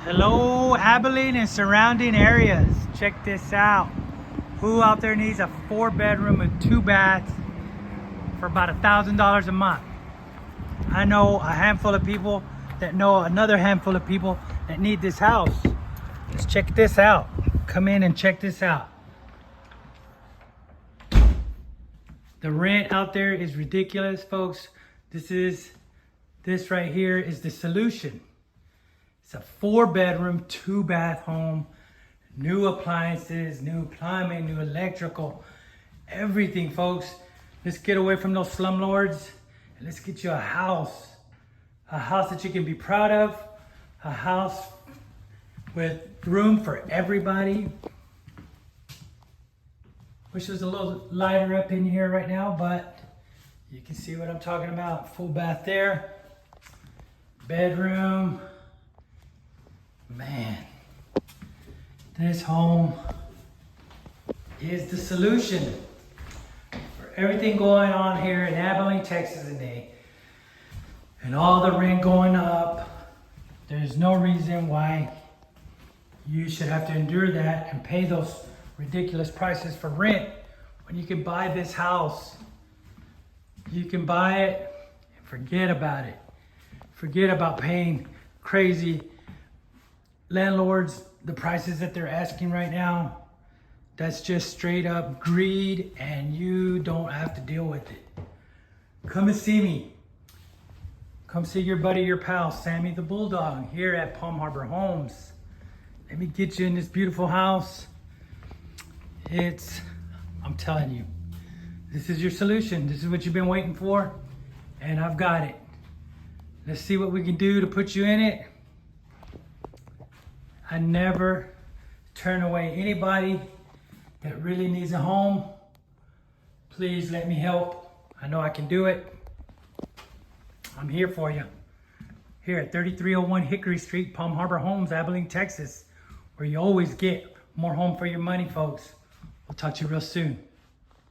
Hello, Abilene and surrounding areas. Check this out. Who out there needs a 4-bedroom with 2 baths for about $1,000 a month? I know a handful of people that know another handful of people that need this house. Let's check this out. Come in and check this out. The rent out there is ridiculous, folks. This right here is the solution. It's a 4-bedroom, 2-bath home, new appliances, new plumbing, new electrical, everything, folks. Let's get away from those slumlords and let's get you a house that you can be proud of, a house with room for everybody. Wish it was a little lighter up in here right now, but you can see what I'm talking about. Full bath there, bedroom. Man, this home is the solution for everything going on here in Abilene, Texas today. And all the rent going up. There's no reason why you should have to endure that and pay those ridiculous prices for rent when you can buy this house. You can buy it and forget about it. Forget about paying crazy landlords the prices that they're asking right now. That's just straight up greed, and you don't have to deal with it. Come and see me. Come see your buddy, your pal, Sammy the Bulldog, here at Palm Harbor Homes. Let me get you in this beautiful house. I'm telling you, this is your solution. This is what you've been waiting for, and I've got it. Let's see what we can do to put you in it. I never turn away anybody that really needs a home. Please let me help. I know I can do it. I'm here for you. Here at 3301 Hickory Street, Palm Harbor Homes, Abilene, Texas, where you always get more home for your money, folks. We'll talk to you real soon.